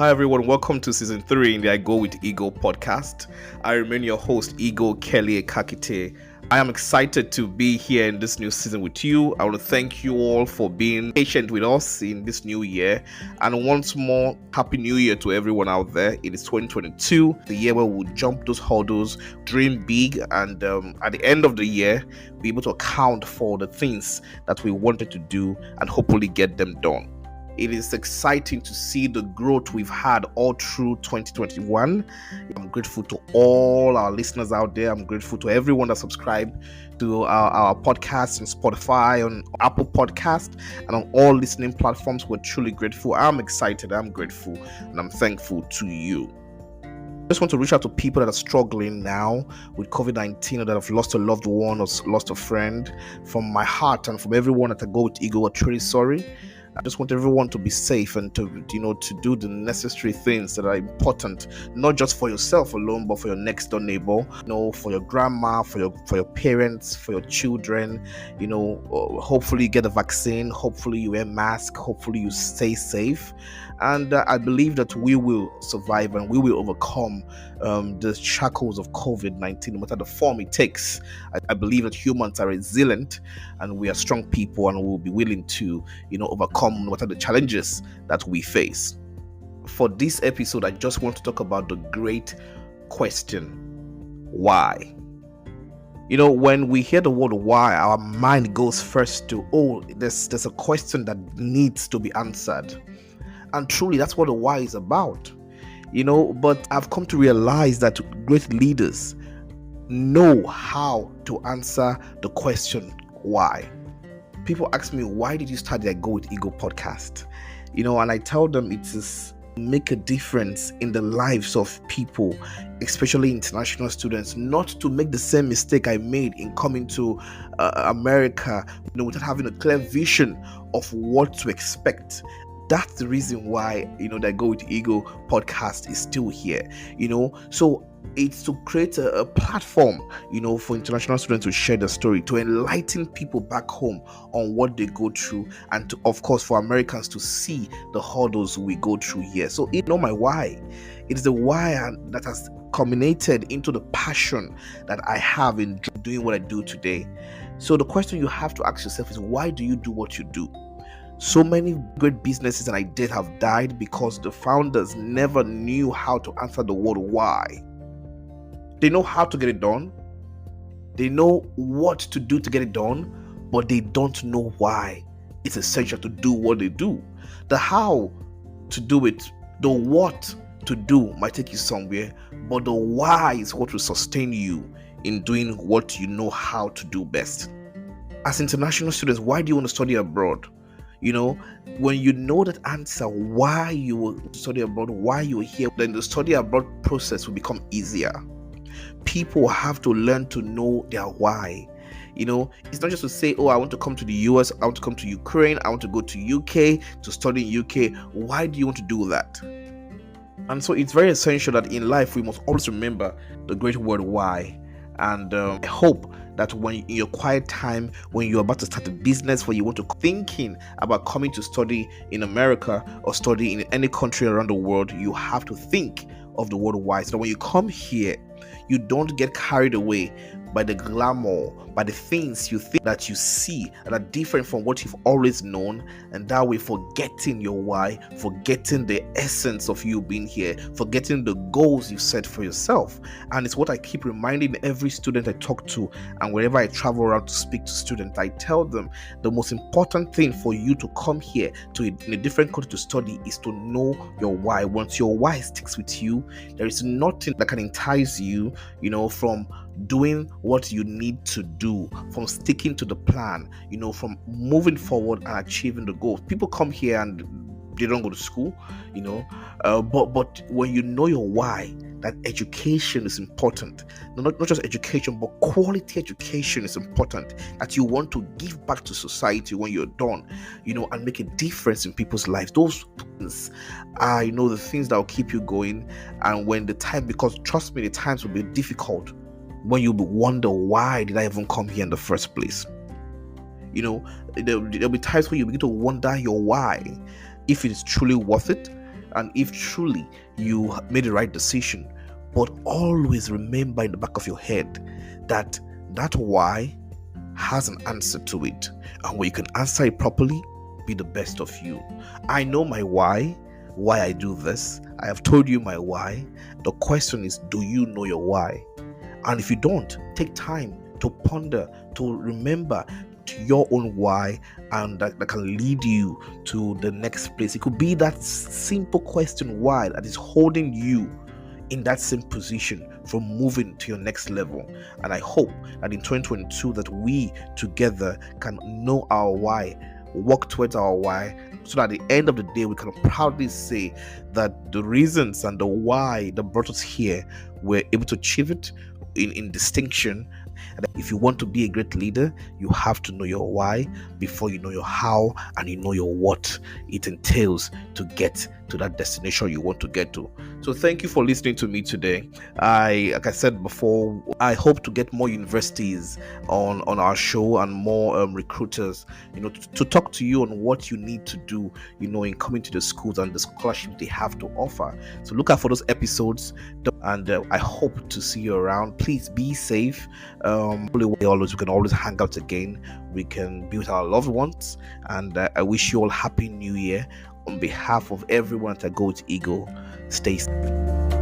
Hi everyone, welcome to season 3 in the I Go with Igho podcast. I remain your host, Igho Kelly Ekakitie. I am excited to be here in this new season with you. I want to thank you all for being patient with us in this new year. And once more, Happy New Year to everyone out there. It is 2022, the year where we'll jump those hurdles, dream big, and at the end of the year, be able to account for the things that we wanted to do and hopefully get them done. It is exciting to see the growth we've had all through 2021. I'm grateful to all our listeners out there. I'm grateful to everyone that subscribed to our podcast on Spotify, on Apple Podcast, and on all listening platforms. We're truly grateful. I'm excited. I'm grateful. And I'm thankful to you. I just want to reach out to people that are struggling now with COVID-19 or that have lost a loved one or lost a friend. From my heart and from everyone that I Go with Igho, we're truly sorry. I just want everyone to be safe and to do the necessary things that are important, not just for yourself alone, but for your next door neighbor, for your grandma, for your parents, for your children. Hopefully you get a vaccine, hopefully you wear a mask, hopefully you stay safe. And I believe that we will survive and we will overcome the shackles of COVID-19, no matter the form it takes. I believe that humans are resilient and we are strong people and we'll be willing to, overcome no matter the challenges that we face. For this episode, I just want to talk about the great question, why? When we hear the word why, our mind goes first to, there's a question that needs to be answered. And truly, that's what the why is about. But I've come to realize that great leaders know how to answer the question, why? People ask me, why did you start the I Go with Igho podcast? And I tell them it is make a difference in the lives of people, especially international students, not to make the same mistake I made in coming to America, without having a clear vision of what to expect. That's the reason why, the I Go with Igho podcast is still here, so it's to create a platform, for international students to share their story, to enlighten people back home on what they go through, and to, of course, for Americans to see the hurdles we go through here. So my why. It is the why that has culminated into the passion that I have in doing what I do today. So the question you have to ask yourself is, why do you do what you do? So many great businesses and ideas have died because the founders never knew how to answer the word why. They know how to get it done. They know what to do to get it done, but they don't know why it's essential to do what they do. The how to do it, the what to do might take you somewhere, but the why is what will sustain you in doing what you know how to do best. As international students, why do you want to study abroad? When you know that answer, why you will study abroad, why you are here, then the study abroad process will become easier. People have to learn to know their why. It's not just to say, I want to come to the US, I want to come to Ukraine, I want to go to UK to study in UK. Why do you want to do that? And so it's very essential that in life we must always remember the great word why. And I hope that when in your quiet time, when you're about to start a business, when you want to thinking about coming to study in America or study in any country around the world, you have to think of the word why. So that when you come here, you don't get carried away by the glamour, by the things you think that you see that are different from what you've always known, and that way forgetting your why, forgetting the essence of you being here, forgetting the goals you set for yourself. And it's what I keep reminding every student I talk to, and wherever I travel around to speak to students, I tell them the most important thing for you to come here to in a different country to study is to know your why. Once your why sticks with you, there is nothing that can entice you, from doing what you need to do, from sticking to the plan, from moving forward and achieving the goals. People come here and they don't go to school, but when you know your why, that education is important. Not just education, but quality education is important, that you want to give back to society when you're done, and make a difference in people's lives. Those things are, the things that will keep you going. And when the time, because trust me, the times will be difficult, when you wonder, why did I even come here in the first place? There'll be times when you begin to wonder your why, if it is truly worth it, and if truly you made the right decision. But always remember in the back of your head that that why has an answer to it, and when you can answer it properly, be the best of you. I know my why I do this. I have told you my why. The question is, do you know your why? And if you don't, take time to ponder, to remember to your own why, and that can lead you to the next place. It could be that simple question why that is holding you in that same position from moving to your next level. And I hope that in 2022 that we together can know our why, work towards our why, so that at the end of the day we can proudly say that the reasons and the why that brought us here, we're able to achieve it in distinction. And if you want to be a great leader, you have to know your why before you know your how, and you know your what it entails to get to that destination you want to get to. So thank you for listening to me today. Like I said before, I hope to get more universities on our show and more recruiters, to talk to you on what you need to do, in coming to the schools and the scholarship they have to offer. So look out for those episodes, and I hope to see you around. Please be safe. We can always hang out again. We can be with our loved ones, and I wish you all happy new year. On behalf of everyone at Go with Igho, stay safe.